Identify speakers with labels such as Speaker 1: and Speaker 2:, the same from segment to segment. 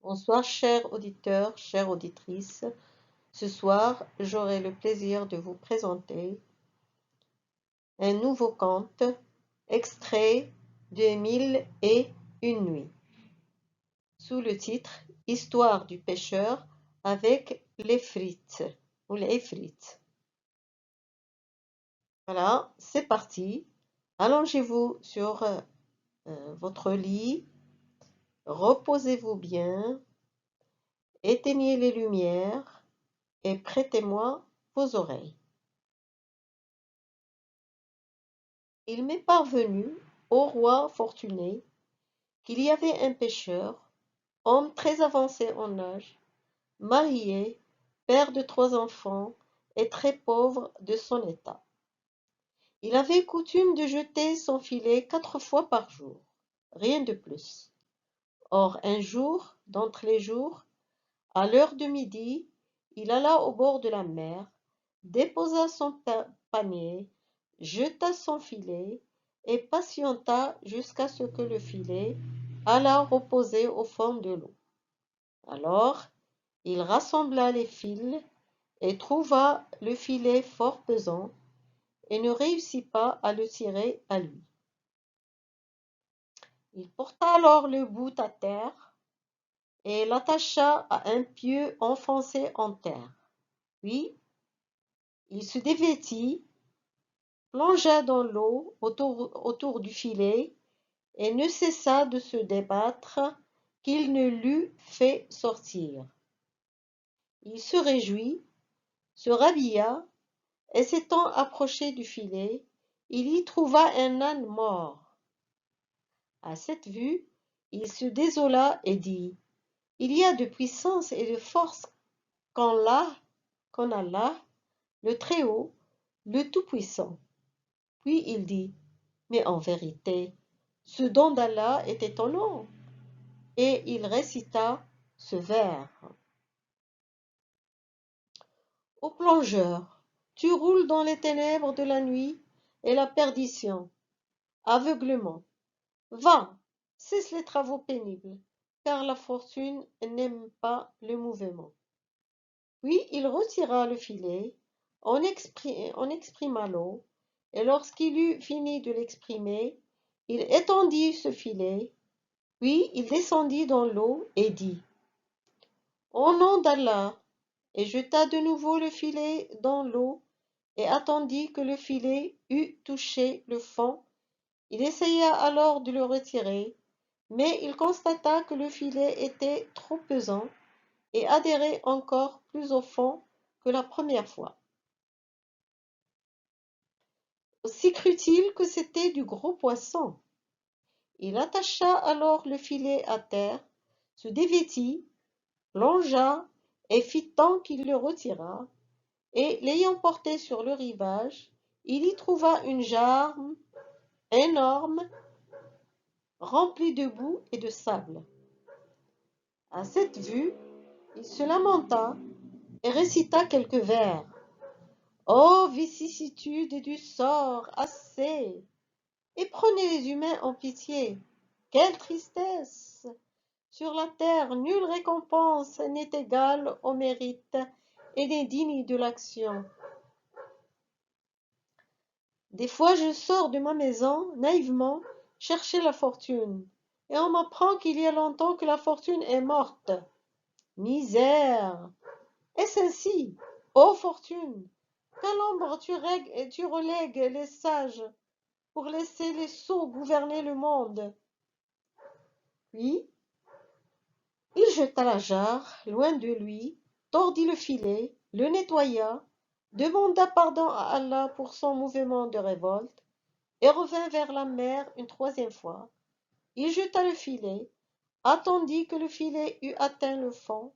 Speaker 1: Bonsoir, chers auditeurs, chères auditrices. Ce soir, j'aurai le plaisir de vous présenter un nouveau conte extrait de Mille et une nuits, sous le titre Histoire du pêcheur avec les frites ou les frites. Voilà, c'est parti. Allongez-vous sur votre lit, reposez-vous bien, éteignez les lumières et prêtez-moi vos oreilles. Il m'est parvenu, ô roi fortuné, qu'il y avait un pêcheur, homme très avancé en âge, marié, père de 3 enfants et très pauvre de son état. Il avait coutume de jeter son filet 4 fois par jour, rien de plus. Or un jour, d'entre les jours, à l'heure de midi, il alla au bord de la mer, déposa son panier, jeta son filet et patienta jusqu'à ce que le filet allât reposer au fond de l'eau. Alors, il rassembla les fils et trouva le filet fort pesant et ne réussit pas à le tirer à lui. Il porta alors le bout à terre et l'attacha à un pieu enfoncé en terre. Puis, il se dévêtit, plongea dans l'eau autour du filet et ne cessa de se débattre qu'il ne l'eût fait sortir. Il se réjouit, se rhabilla et s'étant approché du filet, il y trouva un âne mort. À cette vue, il se désola et dit: Il y a de puissance et de force qu'en Allah, le Très-Haut, le Tout-Puissant. Puis il dit: Mais en vérité, ce don d'Allah est étonnant. Et il récita ce vers: Ô plongeur, tu roules dans les ténèbres de la nuit et la perdition, aveuglement. Va, cesse les travaux pénibles, car la fortune n'aime pas le mouvement. Puis il retira le filet, en exprima l'eau, et lorsqu'il eut fini de l'exprimer, il étendit ce filet, puis il descendit dans l'eau et dit: Au nom d'Allah, et jeta de nouveau le filet dans l'eau et attendit que le filet eût touché le fond. Il essaya alors de le retirer, mais il constata que le filet était trop pesant et adhérait encore plus au fond que la première fois. Aussi crut-il que c'était du gros poisson. Il attacha alors le filet à terre, se dévêtit, plongea et fit tant qu'il le retira, et l'ayant porté sur le rivage, il y trouva une jarre énorme, remplie de boue et de sable. À cette vue, il se lamenta et récita quelques vers. Ô vicissitude du sort, assez! Et prenez les humains en pitié. Quelle tristesse! Sur la terre, nulle récompense n'est égale au mérite et n'est digne de l'action. Des fois je sors de ma maison, naïvement, chercher la fortune, et on m'apprend qu'il y a longtemps que la fortune est morte. Misère! Est-ce ainsi, ô fortune, qu'à l'ombre tu relègues les sages pour laisser les sots gouverner le monde? Puis, il jeta la jarre loin de lui, tordit le filet, le nettoya, demanda pardon à Allah pour son mouvement de révolte, et revint vers la mer une troisième fois. Il jeta le filet, attendit que le filet eût atteint le fond,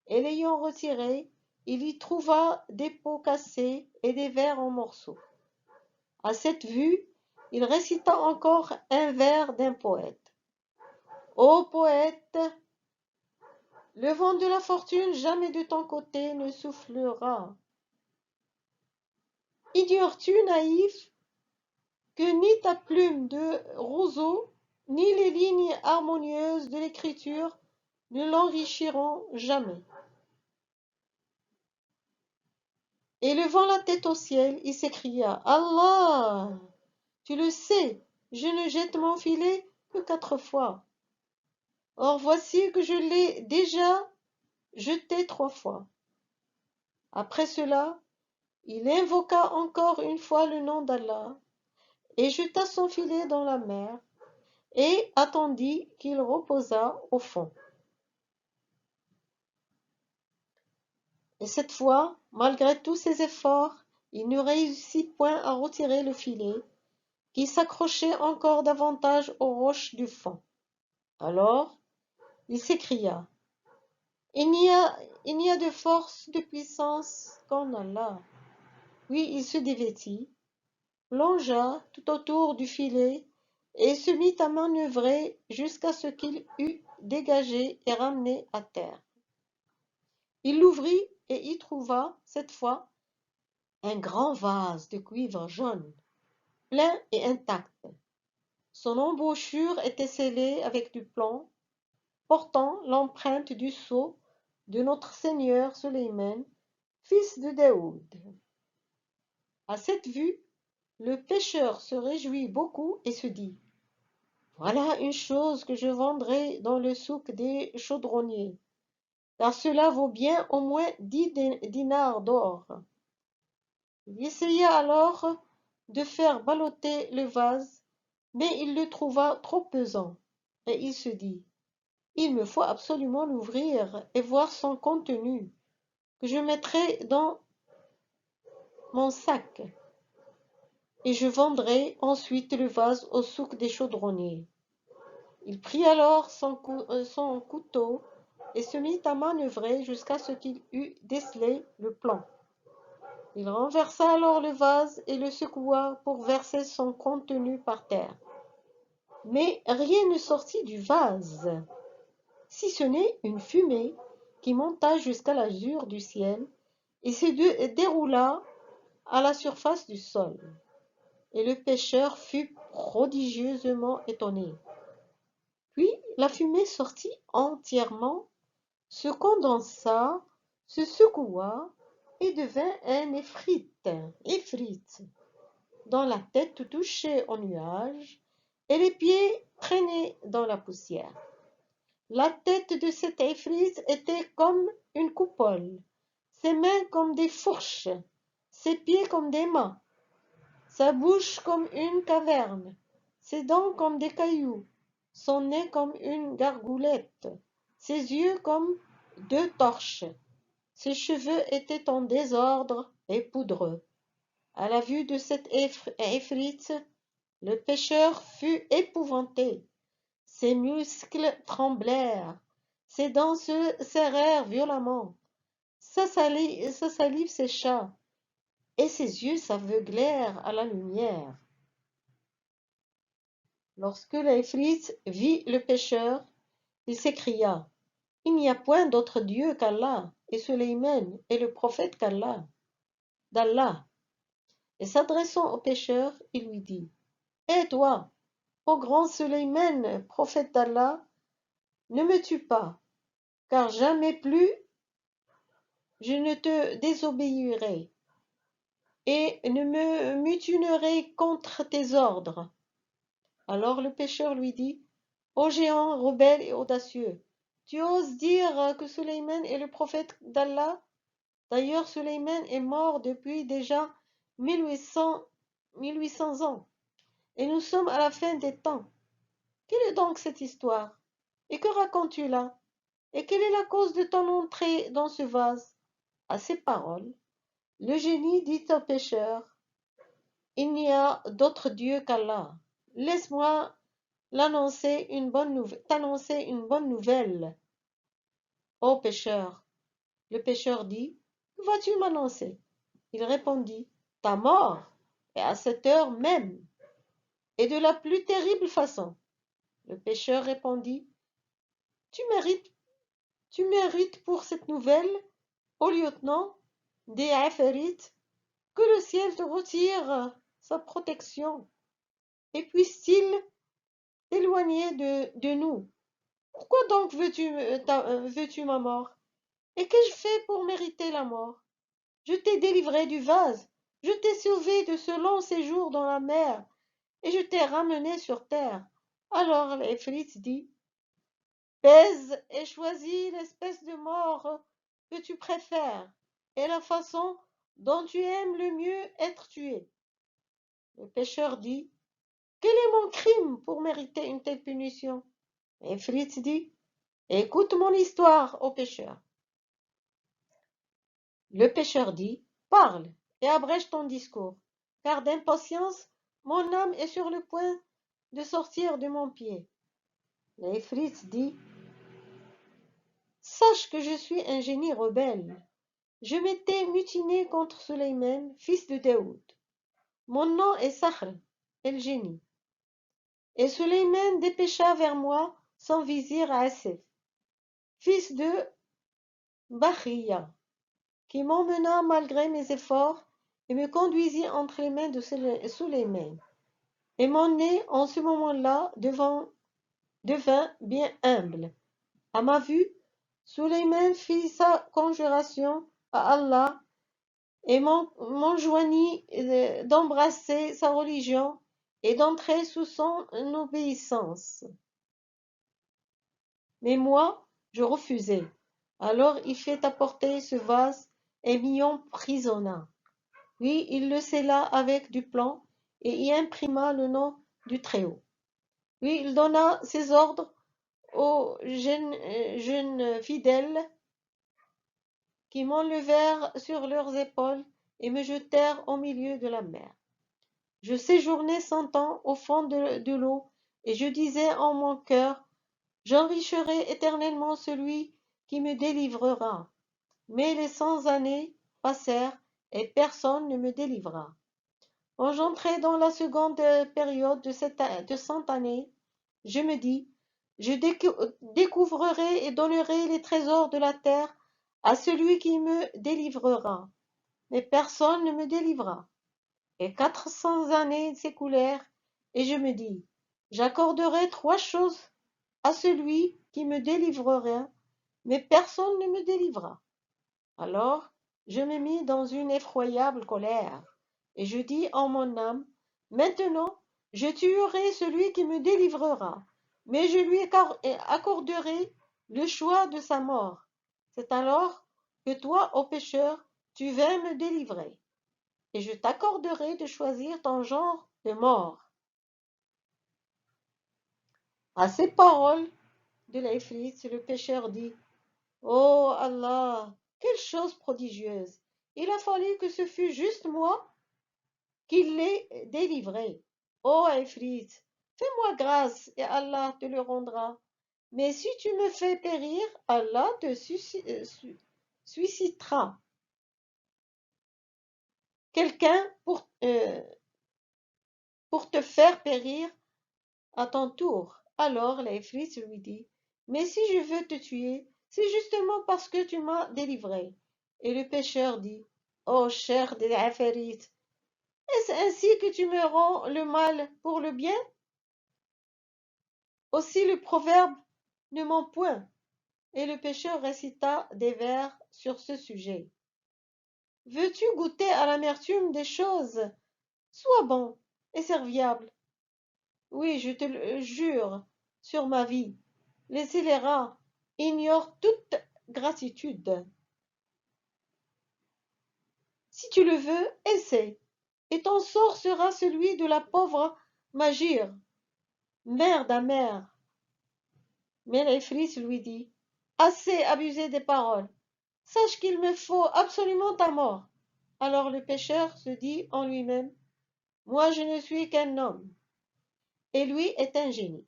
Speaker 1: et l'ayant retiré, il y trouva des pots cassés et des verres en morceaux. À cette vue, il récita encore un vers d'un poète. Ô poète, le vent de la fortune jamais de ton côté ne soufflera. Ignores-tu, naïf, que ni ta plume de roseau, ni les lignes harmonieuses de l'écriture ne l'enrichiront jamais. Et levant la tête au ciel, il s'écria: Allah, tu le sais, je ne jette mon filet que 4 fois. Or voici que je l'ai déjà jeté 3 fois. Après cela, il invoqua encore une fois le nom d'Allah et jeta son filet dans la mer et attendit qu'il reposât au fond. Et cette fois, malgré tous ses efforts, il ne réussit point à retirer le filet, qui s'accrochait encore davantage aux roches du fond. Alors, il s'écria: il n'y a de force, de puissance qu'en Allah. Puis il se dévêtit, plongea tout autour du filet et se mit à manœuvrer jusqu'à ce qu'il eût dégagé et ramené à terre. Il l'ouvrit et y trouva, cette fois, un grand vase de cuivre jaune, plein et intact. Son embouchure était scellée avec du plomb, portant l'empreinte du sceau de notre Seigneur Sulayman, fils de Daoud. À cette vue, le pêcheur se réjouit beaucoup et se dit: voilà une chose que je vendrai dans le souk des chaudronniers, car cela vaut bien au moins 10 dinars d'or. Il essaya alors de faire balloter le vase, mais il le trouva trop pesant, et il se dit: il me faut absolument l'ouvrir et voir son contenu, que je mettrai dans mon sac, et je vendrai ensuite le vase au souk des chaudronniers. Il prit alors son couteau et se mit à manœuvrer jusqu'à ce qu'il eût décelé le plomb. Il renversa alors le vase et le secoua pour verser son contenu par terre. Mais rien ne sortit du vase, si ce n'est une fumée qui monta jusqu'à l'azur du ciel et se déroula à la surface du sol. Et le pêcheur fut prodigieusement étonné. Puis la fumée sortit entièrement, se condensa, se secoua et devint un ifrit, dont la tête touchait au nuage et les pieds traînaient dans la poussière. La tête de cet ifrit était comme une coupole, ses mains comme des fourches, ses pieds comme des mains, sa bouche comme une caverne, ses dents comme des cailloux, son nez comme une gargoulette, ses yeux comme 2 torches. Ses cheveux étaient en désordre et poudreux. À la vue de cet ifrit, le pêcheur fut épouvanté. Ses muscles tremblèrent, ses dents se serrèrent violemment, sa salive sécha, et ses yeux s'aveuglèrent à la lumière. Lorsque l'Ifrit vit le pêcheur, il s'écria: il n'y a point d'autre Dieu qu'Allah, et Sulayman est le prophète d'Allah. Et s'adressant au pêcheur, il lui dit: et toi, ô grand Sulayman, prophète d'Allah, ne me tue pas, car jamais plus je ne te désobéirai, et ne me mutinerai contre tes ordres. Alors le pêcheur lui dit: ô géant rebelle et audacieux, tu oses dire que Sulayman est le prophète d'Allah? D'ailleurs, Sulayman est mort depuis déjà 1800 ans, et nous sommes à la fin des temps. Quelle est donc cette histoire? Et que racontes-tu là? Et quelle est la cause de ton entrée dans ce vase? À ces paroles, le génie dit au pêcheur: il n'y a d'autre Dieu qu'Allah. Laisse-moi t'annoncer une bonne nouvelle, ô pêcheur. Le pêcheur dit: que vas-tu m'annoncer? Il répondit: ta mort, et à cette heure même, et de la plus terrible façon. Le pêcheur répondit: tu mérites pour cette nouvelle, ô lieutenant des Aférites, que le ciel te retire sa protection, et puisse-t-il t'éloigner de nous. Pourquoi donc veux-tu ma mort? Et qu'ai-je fait pour mériter la mort? Je t'ai délivré du vase, je t'ai sauvé de ce long séjour dans la mer, et je t'ai ramené sur terre. Alors l'Ifrit dit, pèse et choisis l'espèce de mort que tu préfères, et la façon dont tu aimes le mieux être tué. Le pêcheur dit, quel est mon crime pour mériter une telle punition? L'Ifrit dit, écoute mon histoire, ô pêcheur. Le pêcheur dit, parle et abrège ton discours, car d'impatience mon âme est sur le point de sortir de mon pied. L'Ifrit dit, sache que je suis un génie rebelle. Je m'étais mutiné contre Sulayman, fils de Daoud. Mon nom est Sahr, el génie. Et Sulayman dépêcha vers moi son vizir Asif, fils de Bakhriya, qui m'emmena malgré mes efforts et me conduisit entre les mains de Sulayman. Et mon nez, en ce moment-là, devint bien humble. À ma vue, Sulayman fit sa conjuration à Allah et m'enjoignit d'embrasser sa religion et d'entrer sous son obéissance. Mais moi, je refusai. Alors il fit apporter ce vase et m'y emprisonna. Puis il le scella avec du plomb et y imprima le nom du Très-Haut. Puis il donna ses ordres aux jeunes fidèles qui m'enlevèrent sur leurs épaules et me jetèrent au milieu de la mer. Je séjournai 100 ans au fond de l'eau, et je disais en mon cœur, j'enrichirai éternellement celui qui me délivrera. Mais les 100 années passèrent, et personne ne me délivra. Quand j'entrai dans la seconde période de 100 années, je me dis, je découvrirai et donnerai les trésors de la terre à celui qui me délivrera. Mais personne ne me délivra. Et 400 années s'écoulèrent, et je me dis, j'accorderai 3 choses à celui qui me délivrera, mais personne ne me délivra. Alors je me mis dans une effroyable colère, et je dis en mon âme, maintenant je tuerai celui qui me délivrera, mais je lui accorderai le choix de sa mort. C'est alors que toi, ô pécheur, tu vas me délivrer, et je t'accorderai de choisir ton genre de mort. À ces paroles de l'Ifrit, le pécheur dit, ô Allah, quelle chose prodigieuse! Il a fallu que ce fût juste moi qui l'ai délivré. Ô Ifrit, fais-moi grâce et Allah te le rendra. Mais si tu me fais périr, Allah te suscitera quelqu'un pour te faire périr à ton tour. Alors l'Ifrit lui dit, mais si je veux te tuer, c'est justement parce que tu m'as délivré. Et le pécheur dit, ô cher des Ifrit, est-ce ainsi que tu me rends le mal pour le bien? Aussi le proverbe ne ment point. Et le pécheur récita des vers sur ce sujet. Veux-tu goûter à l'amertume des choses? Sois bon et serviable. Oui, je te le jure, sur ma vie, les scélérats ignorent toute gratitude. Si tu le veux, essaie, et ton sort sera celui de la pauvre Magir, mère d'Amer. Mais l'Ifrit lui dit, assez abusé des paroles, sache qu'il me faut absolument ta mort. Alors le pécheur se dit en lui-même, moi je ne suis qu'un homme, et lui est un génie.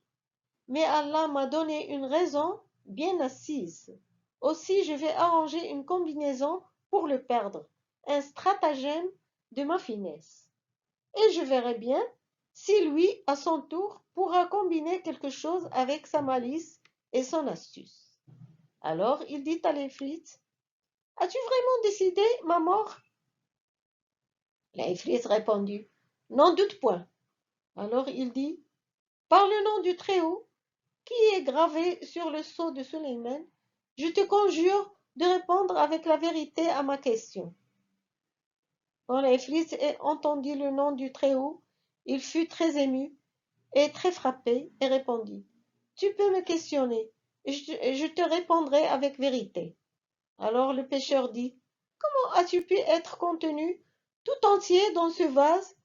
Speaker 1: Mais Allah m'a donné une raison bien assise. Aussi je vais arranger une combinaison pour le perdre, un stratagème de ma finesse. Et je verrai bien si lui, à son tour, pourra combiner quelque chose avec sa malice et son astuce. Alors il dit à l'Ifrit, as-tu vraiment décidé ma mort? L'Ifrit répondit, n'en doute point. Alors il dit, par le nom du Très-Haut, qui est gravé sur le sceau de Sulayman? Je te conjure de répondre avec la vérité à ma question. Quand l'Ifrit entendit le nom du Très-Haut, il fut très ému et très frappé et répondit: Tu peux me questionner, et je te répondrai avec vérité. Alors le pêcheur dit: Comment as-tu pu être contenu tout entier dans ce vase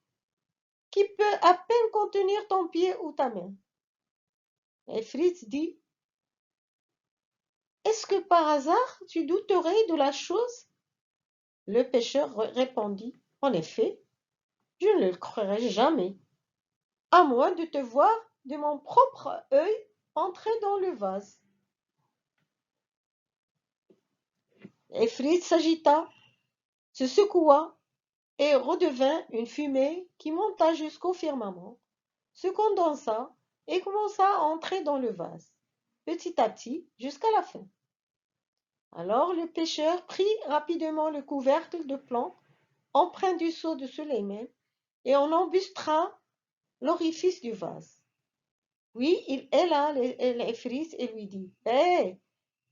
Speaker 1: qui peut à peine contenir ton pied ou ta main? Et Fritz dit: Est-ce que par hasard tu douterais de la chose? Le pêcheur répondit: En effet, je ne le croirai jamais, à moins de te voir de mon propre œil entrer dans le vase. Et Fritz s'agita, se secoua et redevint une fumée qui monta jusqu'au firmament, se condensa et commença à entrer dans le vase, petit à petit jusqu'à la fin. Alors le pêcheur prit rapidement le couvercle de plomb empreint du sceau de Sulayman et en embustra l'orifice du vase. Puis il héla l'Ifrit et lui dit: Hé,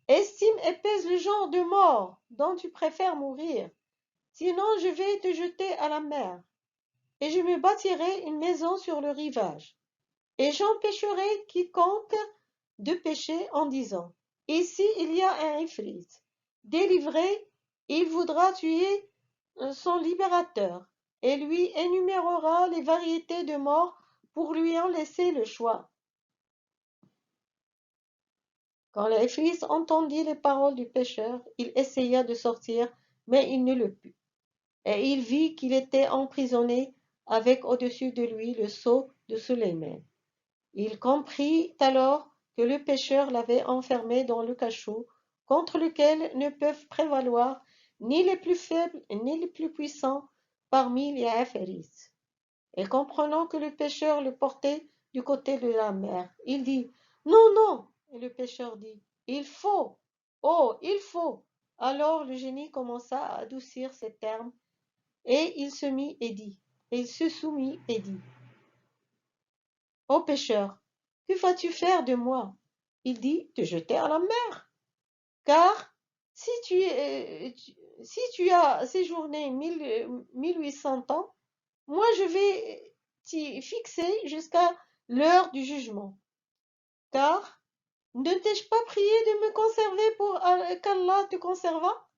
Speaker 1: estime et pèse le genre de mort dont tu préfères mourir, sinon je vais te jeter à la mer, et je me bâtirai une maison sur le rivage, et j'empêcherai quiconque de pécher en disant: Ici il y a un Ifrit. Délivré, il voudra tuer son libérateur, et lui énumérera les variétés de morts pour lui en laisser le choix. Quand l'Ifrit entendit les paroles du pêcheur, il essaya de sortir, mais il ne le put, et il vit qu'il était emprisonné avec au-dessus de lui le sceau de Sulayman. Il comprit alors que le pêcheur l'avait enfermé dans le cachot contre lequel ne peuvent prévaloir ni les plus faibles ni les plus puissants parmi les Afrits. Et comprenant que le pêcheur le portait du côté de la mer, il dit: Non, non. Et le pêcheur dit: Il faut, oh, il faut. Alors le génie commença à adoucir ses termes, et il se soumit et dit: Ô pêcheur, que vas-tu faire de moi? Il dit: Te jeter à la mer. Car si tu as séjourné 1800 ans, moi je vais t'y fixer jusqu'à l'heure du jugement. Car ne t'ai-je pas prié de me conserver pour qu'Allah te conservât,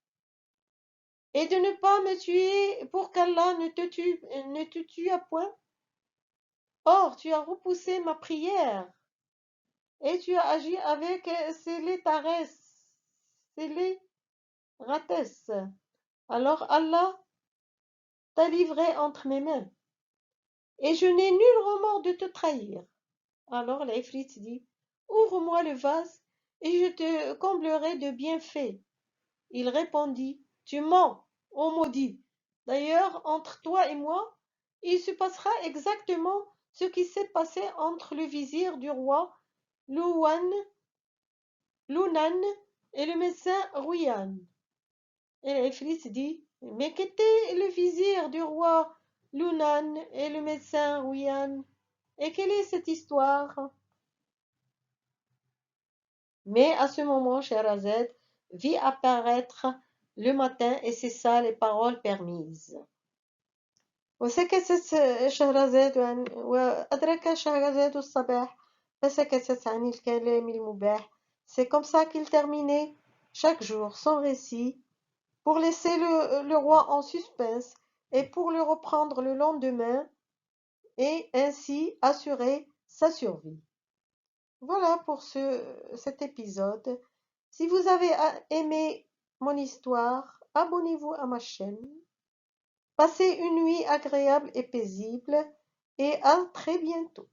Speaker 1: et de ne pas me tuer pour qu'Allah ne te tuât point? Or tu as repoussé ma prière, et tu as agi avec scélératesse. Alors Allah t'a livré entre mes mains, et je n'ai nul remords de te trahir. Alors l'Ifrit dit: Ouvre-moi le vase, et je te comblerai de bienfaits. Il répondit: Tu mens, ô maudit. D'ailleurs, entre toi et moi, il se passera exactement ce qui s'est passé entre le vizir du roi Lounan et le médecin Rouyan. Et l'Ifrit dit: Mais qu'était le vizir du roi Lounan et le médecin Rouyan? Et quelle est cette histoire? Mais à ce moment, Scheherazade vit apparaître le matin et cessa les paroles permises. وسكتت شهرزاد وأدرك شهرزاد الصباح فسكتت عن الكلام المباح. C'est comme ça qu'il terminait chaque jour son récit pour laisser le roi en suspense et pour le reprendre le lendemain et ainsi assurer sa survie. Voilà pour cet épisode. Si vous avez aimé mon histoire, abonnez-vous à ma chaîne. Passez une nuit agréable et paisible et à très bientôt.